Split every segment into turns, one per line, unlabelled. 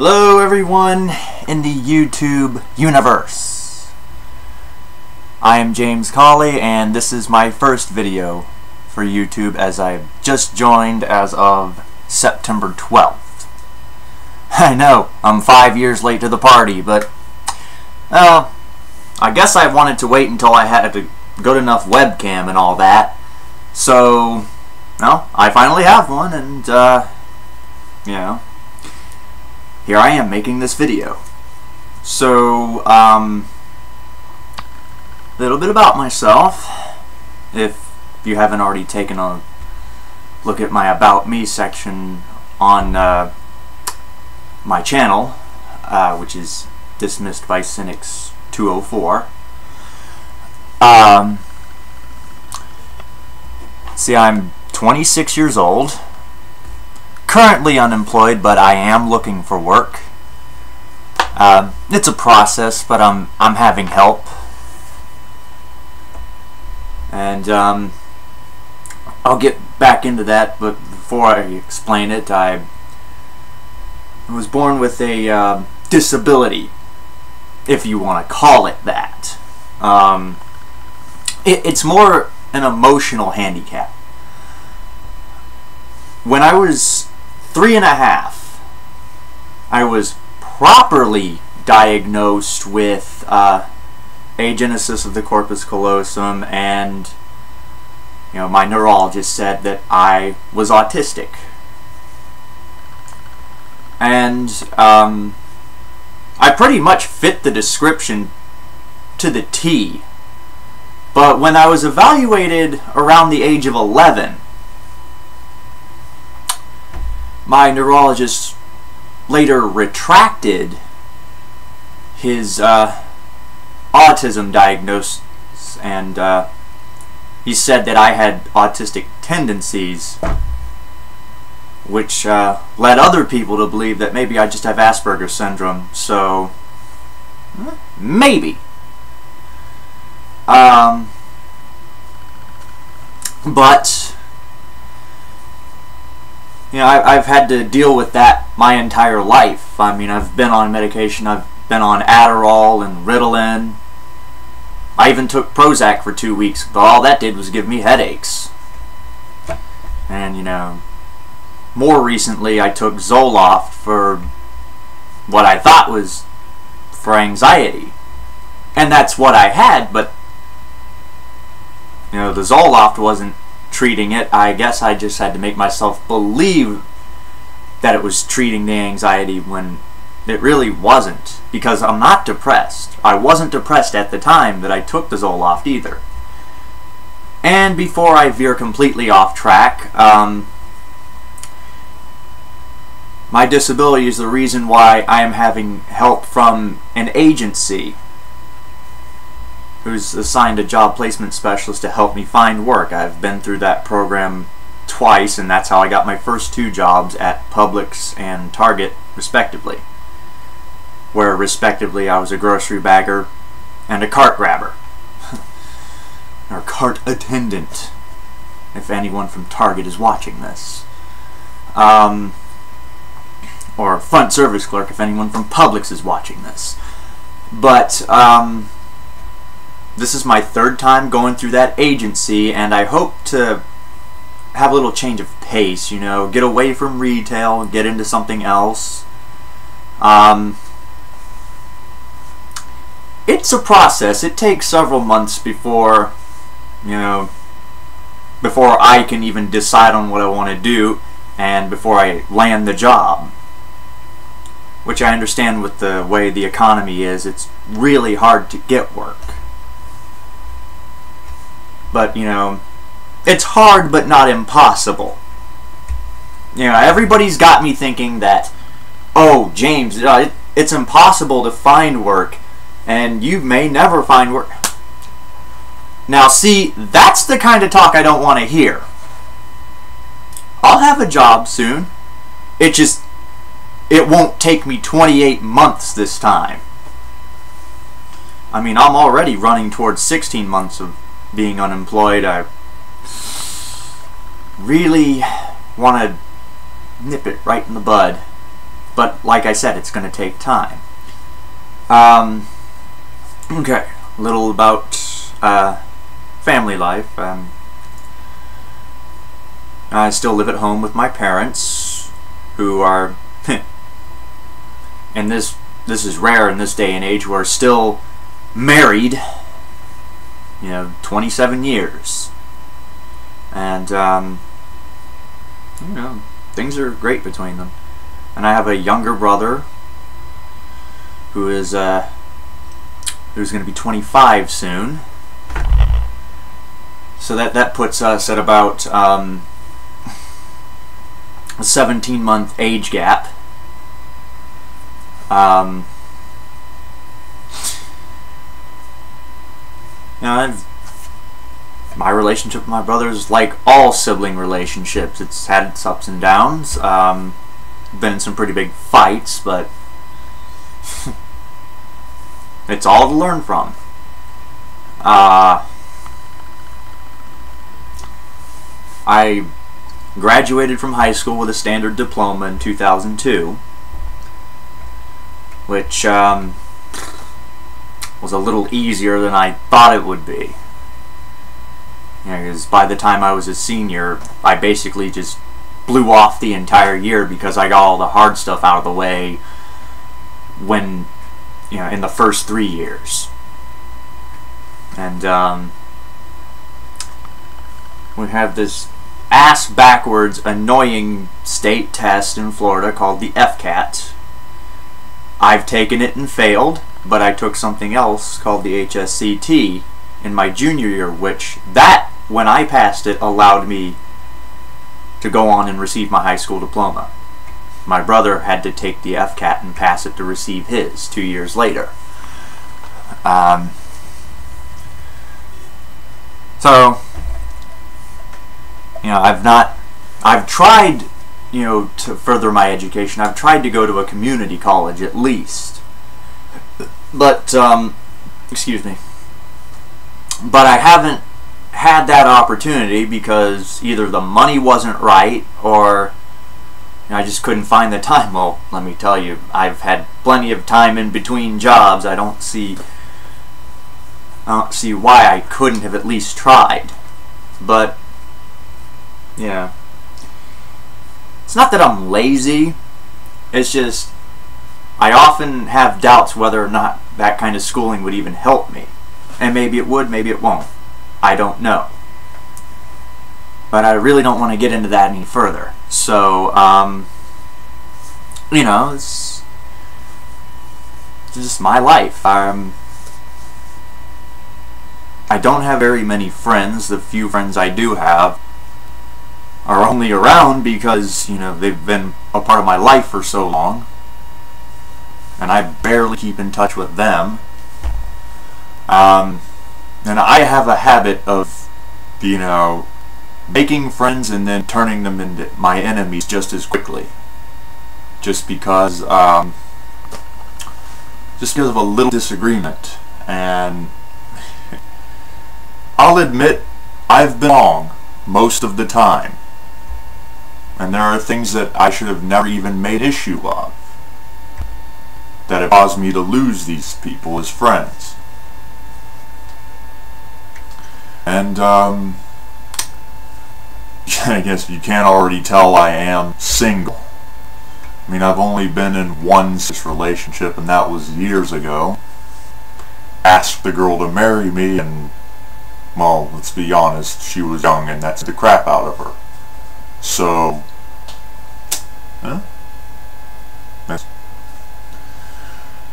Hello everyone in the YouTube universe. I am James Colley and this is my first video for YouTube as I've just joined as of September 12th. I know, I'm 5 years late to the party, but well, I guess I wanted to wait until I had a good enough webcam and all that. So, well, I finally have one and, you know, here I am making this video. So, a little bit about myself. If you haven't already taken a look at my About Me section on my channel, which is Dismissed by Cynics 204. See, I'm 26 years old. Currently unemployed, but I am looking for work. It's a process, but I'm having help. And I'll get back into that, but before I explain it, I was born with a disability, if you want to call it that. It's more an emotional handicap. When I was 3.5, I was properly diagnosed with agenesis of the corpus callosum, and my neurologist said that I was autistic. And I pretty much fit the description to the T. But when I was evaluated around the age of 11, my neurologist later retracted his autism diagnosis, and he said that I had autistic tendencies, which led other people to believe that maybe I just have Asperger's syndrome. So maybe. But I've had to deal with that my entire life. I mean, I've been on medication. I've been on Adderall and Ritalin. I even took Prozac for 2 weeks, but all that did was give me headaches. And, more recently I took Zoloft for what I thought was for anxiety. And that's what I had, but, the Zoloft wasn't treating it. I guess I just had to make myself believe that it was treating the anxiety when it really wasn't, because I'm not depressed. I wasn't depressed at the time that I took the Zoloft either. And before I veer completely off track, my disability is the reason why I am having help from an agency who's assigned a job placement specialist to help me find work. I've been through that program twice, and that's how I got my first 2 jobs at Publix and Target, respectively. Where, respectively, I was a grocery bagger and a cart grabber. Or cart attendant, if anyone from Target is watching this. Or front service clerk, if anyone from Publix is watching this. But, this is my 3rd time going through that agency, and I hope to have a little change of pace, get away from retail, get into something else. It's a process. It takes several months before, before I can even decide on what I want to do, and before I land the job. Which I understand with the way the economy is, it's really hard to get work. But, it's hard but not impossible. Everybody's got me thinking that, oh, James, it's impossible to find work, and you may never find work. Now, see, that's the kind of talk I don't want to hear. I'll have a job soon. It won't take me 28 months this time. I mean, I'm already running towards 16 months of being unemployed. I really want to nip it right in the bud. But like I said, it's going to take time. Okay, a little about family life. I still live at home with my parents, who are, and this is rare in this day and age, who are still married, 27 years. And, things are great between them. And I have a younger brother who is, who's going to be 25 soon. So that puts us at about, a 17-month age gap. My relationship with my brother is like all sibling relationships. It's had its ups and downs. Been in some pretty big fights, but it's all to learn from. I graduated from high school with a standard diploma in 2002, which was a little easier than I thought it would be. Because by the time I was a senior, I basically just blew off the entire year because I got all the hard stuff out of the way when, in the first 3 years. And we have this ass-backwards, annoying state test in Florida called the FCAT. I've taken it and failed, but I took something else called the HSCT in my junior year, when I passed it, allowed me to go on and receive my high school diploma. My brother had to take the FCAT and pass it to receive his 2 years later. So, I've tried, to further my education. I've tried to go to a community college at least. But, excuse me. But I haven't had that opportunity because either the money wasn't right or I just couldn't find the time. Well, let me tell you, I've had plenty of time in between jobs. I don't see why I couldn't have at least tried. But yeah, it's not that I'm lazy. It's just I often have doubts whether or not that kind of schooling would even help me. And maybe it would, maybe it won't. I don't know. But I really don't want to get into that any further. So, it's just my life. I don't have very many friends. The few friends I do have are only around because, they've been a part of my life for so long. And I barely keep in touch with them. And I have a habit of, making friends and then turning them into my enemies just as quickly. Just because of a little disagreement. And I'll admit, I've been wrong most of the time. And there are things that I should have never even made issue of that have caused me to lose these people as friends. And, I guess you can't already tell I am single. I mean, I've only been in one relationship, and that was years ago. Asked the girl to marry me, and, well, let's be honest, she was young, and that's the crap out of her. So,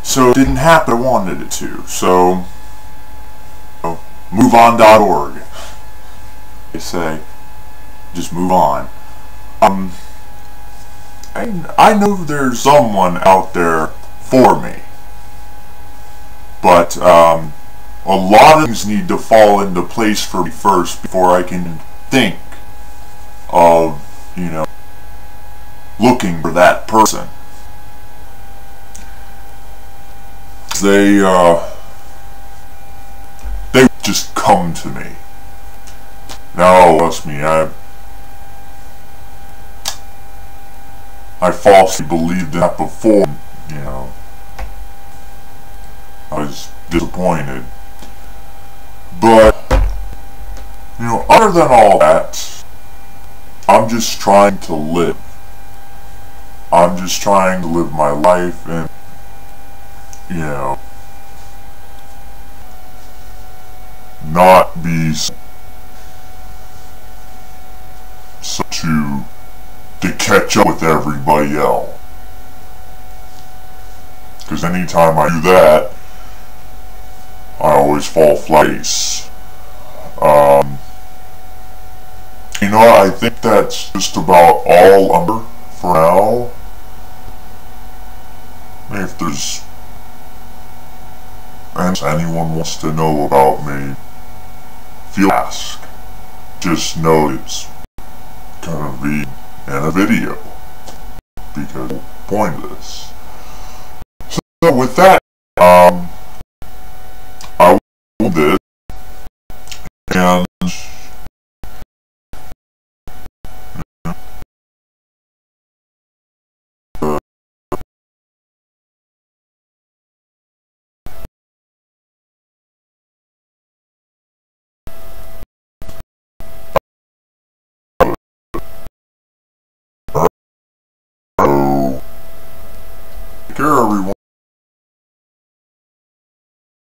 so it didn't happen. I wanted it to. So, MoveOn.org. They say, just move on. I know there's someone out there for me, but a lot of things need to fall into place for me first before I can think of, looking for that person. They just come to me. Now, trust me,
I falsely believed that before, you know, I was disappointed. But, you know, other than all that, I'm just trying to live. I'm just trying to live my life and, you know, not be so to catch up with everybody else. Because anytime I do that, I always fall flat. You know, I think that's just about all under for now. If there's anyone wants to know about me, feel free to ask. Just know it's gonna be in a video because it's pointless. So with that, I will do this and take care, everyone.